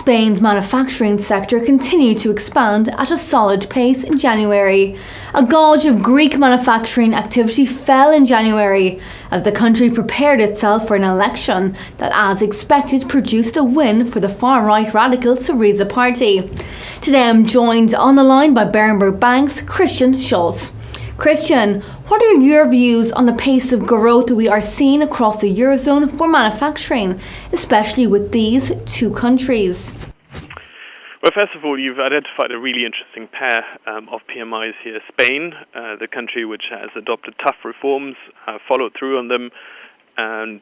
Spain's manufacturing sector continued to expand at a solid pace in January. A gauge of Greek manufacturing activity fell in January as the country prepared itself for an election that, as expected, produced a win for the far-right radical Syriza party. Today I'm joined on the line by Berenberg Bank's Schulz. Christian, what are your views on the pace of growth we are seeing across the Eurozone for manufacturing, especially with these two countries? Well, first of all, you've identified a really interesting pair of PMIs here. Spain, the country which has adopted tough reforms, followed through on them, and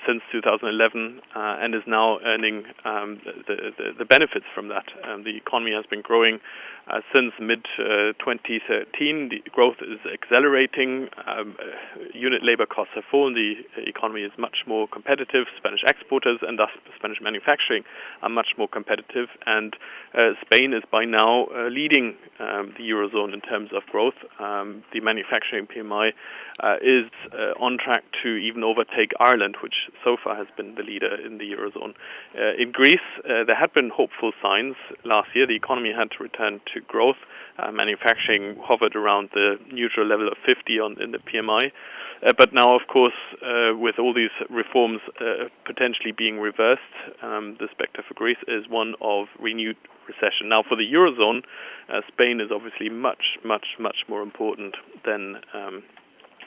since 2011, and is now earning the benefits from that. The economy has been growing since mid-2013. The growth is accelerating. Unit labor costs have fallen. The economy is much more competitive. Spanish exporters and thus Spanish manufacturing are much more competitive. And Spain is by now leading the Eurozone in terms of growth. The manufacturing PMI is on track to even overtake Ireland, which so far has been the leader in the Eurozone. In Greece, there had been hopeful signs last year. The economy had returned to growth. Manufacturing hovered around the neutral level of 50 in the PMI. But now, of course, with all these reforms potentially being reversed, the spectre for Greece is one of renewed recession. Now, for the Eurozone, Spain is obviously much, much, much more important than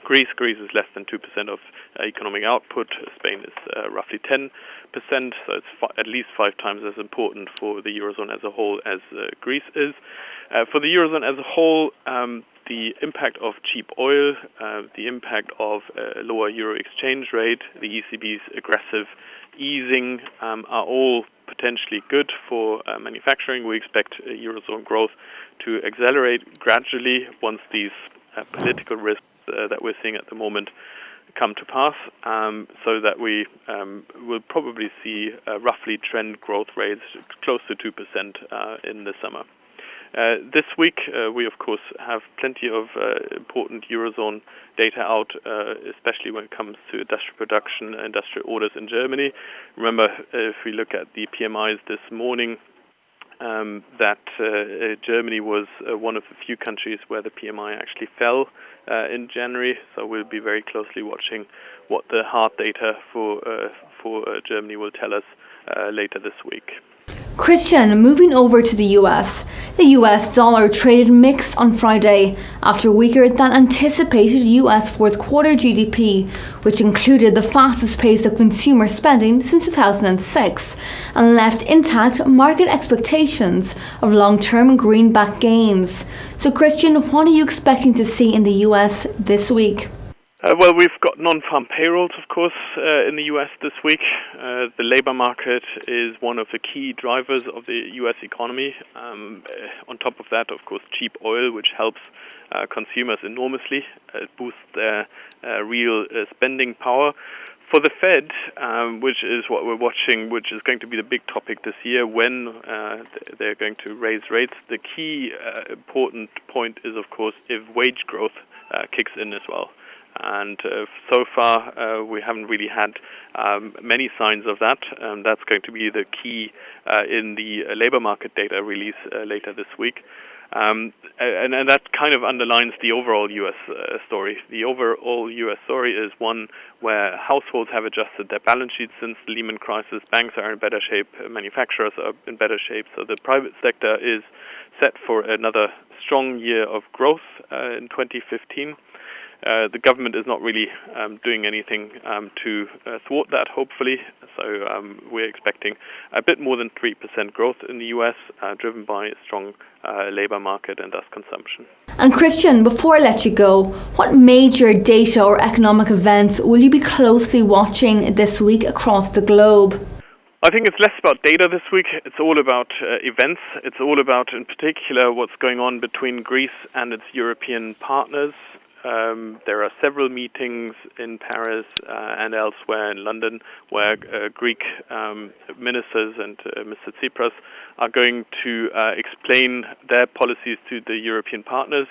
Greece. Greece is less than 2% of economic output. Spain is roughly 10%, so it's at least 5 times as important for the Eurozone as a whole as Greece is. For the Eurozone as a whole, the impact of cheap oil, the impact of a lower euro exchange rate, the ECB's aggressive easing are all potentially good for manufacturing. We expect Eurozone growth to accelerate gradually once these political risks that we're seeing at the moment come to pass, so that we will probably see roughly trend growth rates close to 2% in the summer. This week, we of course have plenty of important Eurozone data out, especially when it comes to industrial production, industrial orders in Germany. Remember, if we look at the PMIs this morning, that Germany was one of the few countries where the PMI actually fell in January. So we'll be very closely watching what the hard data for Germany will tell us later this week. Christian, moving over to the US. The US dollar traded mixed on Friday after weaker than anticipated US fourth quarter GDP, which included the fastest pace of consumer spending since 2006 and left intact market expectations of long-term greenback gains. So Christian, what are you expecting to see in the US this week? Well, we've got non-farm payrolls, of course, in the U.S. this week. The labor market is one of the key drivers of the U.S. economy. On top of that, of course, cheap oil, which helps consumers enormously. It boosts their real spending power. For the Fed, which is what we're watching, which is going to be the big topic this year, when they're going to raise rates, the key important point is, of course, if wage growth kicks in as well. And so far, we haven't really had many signs of that. That's going to be the key in the labor market data release later this week. And that kind of underlines the overall U.S. story. The overall U.S. story is one where households have adjusted their balance sheets since the Lehman crisis. Banks are in better shape. Manufacturers are in better shape. So the private sector is set for another strong year of growth in 2015. The government is not really doing anything to thwart that, hopefully. So we're expecting a bit more than 3% growth in the U.S., driven by a strong labor market and thus consumption. And Christian, before I let you go, what major data or economic events will you be closely watching this week across the globe? I think it's less about data this week. It's all about events. It's all about, in particular, what's going on between Greece and its European partners. There are several meetings in Paris and elsewhere in London where Greek ministers and Mr. Tsipras are going to explain their policies to the European partners.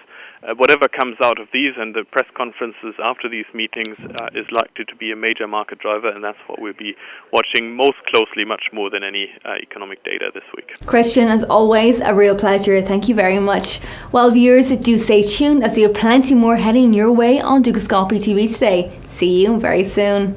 whatever comes out of these and the press conferences after these meetings is likely to be a major market driver, and that's what we'll be watching most closely, much more than any economic data this week. Christian, as always, a real pleasure. Thank you very much. Well, viewers, do stay tuned as we have plenty more heading your way on Dúchascopy TV today. See you very soon.